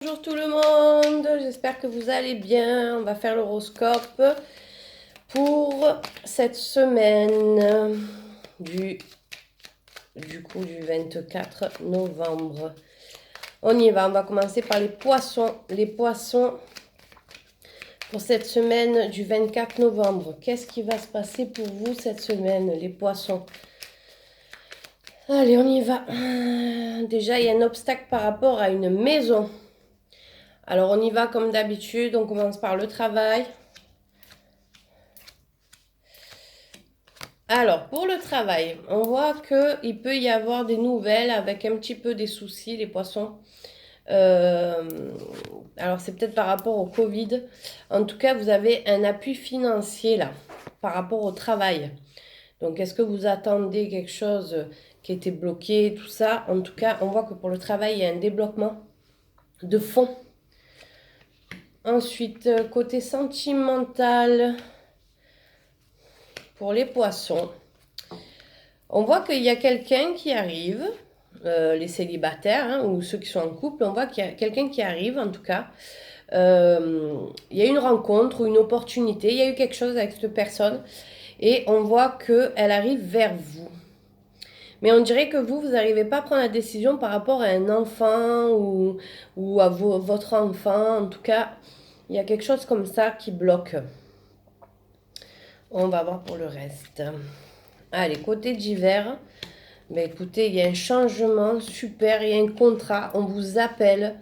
Bonjour tout le monde, j'espère que vous allez bien. On va faire l'horoscope pour cette semaine du 24 novembre. On y va, on va commencer par les poissons. Les poissons pour cette semaine du 24 novembre. Qu'est-ce qui va se passer pour vous cette semaine, les poissons? Allez, on y va. Déjà, il y a un obstacle par rapport à une maison. Alors, on y va comme d'habitude. On commence par le travail. Alors, pour le travail, on voit qu'il peut y avoir des nouvelles avec un petit peu des soucis, les poissons. Alors, c'est peut-être par rapport au Covid. En tout cas, vous avez un appui financier là, par rapport au travail. Donc, est-ce que vous attendez quelque chose qui était bloqué, tout ça? En tout cas, on voit que pour le travail, il y a un débloquement de fonds. Ensuite, côté sentimental, pour les poissons, on voit qu'il y a quelqu'un qui arrive, les célibataires hein, ou ceux qui sont en couple, on voit qu'il y a quelqu'un qui arrive en tout cas. Il y a une rencontre ou une opportunité, il y a eu quelque chose avec cette personne et on voit qu'elle arrive vers vous. Mais on dirait que vous n'arrivez pas à prendre la décision par rapport à un enfant ou à votre enfant. En tout cas, il y a quelque chose comme ça qui bloque. On va voir pour le reste. Allez, côté d'hiver, ben écoutez, il y a un changement super, il y a un contrat, on vous appelle.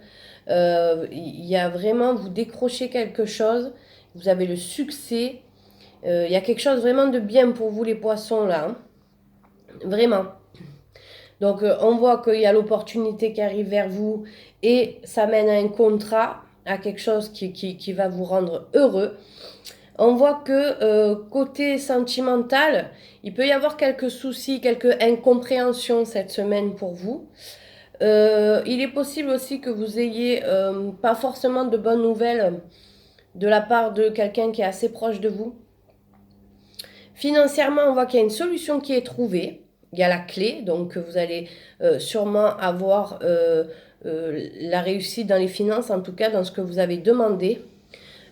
Il y a vraiment, vous décrochez quelque chose, vous avez le succès. Il y a quelque chose vraiment de bien pour vous les poissons là. Hein. Vraiment. Donc on voit qu'il y a l'opportunité qui arrive vers vous et ça mène à un contrat, à quelque chose qui va vous rendre heureux. On voit que côté sentimental, il peut y avoir quelques soucis, quelques incompréhensions cette semaine pour vous. Il est possible aussi que vous ayez pas forcément de bonnes nouvelles de la part de quelqu'un qui est assez proche de vous. Financièrement, on voit qu'il y a une solution qui est trouvée. Il y a la clé, donc vous allez sûrement avoir la réussite dans les finances, en tout cas dans ce que vous avez demandé.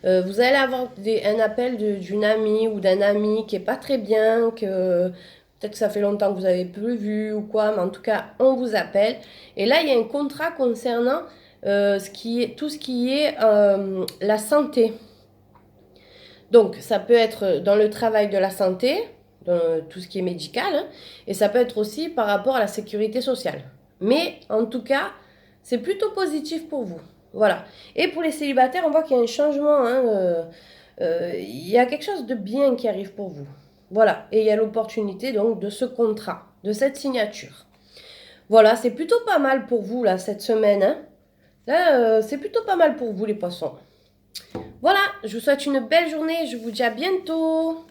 Vous allez avoir un appel d'une amie ou d'un ami qui est pas très bien, que peut-être que ça fait longtemps que vous avez plus vu ou quoi, mais en tout cas, on vous appelle. Et là, il y a un contrat concernant tout ce qui est la santé. Donc, ça peut être dans le travail de la santé, dans tout ce qui est médical, hein, et ça peut être aussi par rapport à la sécurité sociale. Mais en tout cas, c'est plutôt positif pour vous. Voilà. Et pour les célibataires, on voit qu'il y a un changement. Hein, il y a quelque chose de bien qui arrive pour vous. Voilà. Et il y a l'opportunité donc de ce contrat, de cette signature. Voilà, c'est plutôt pas mal pour vous là cette semaine. Hein. Là, c'est plutôt pas mal pour vous les poissons. Voilà, je vous souhaite une belle journée. Je vous dis à bientôt.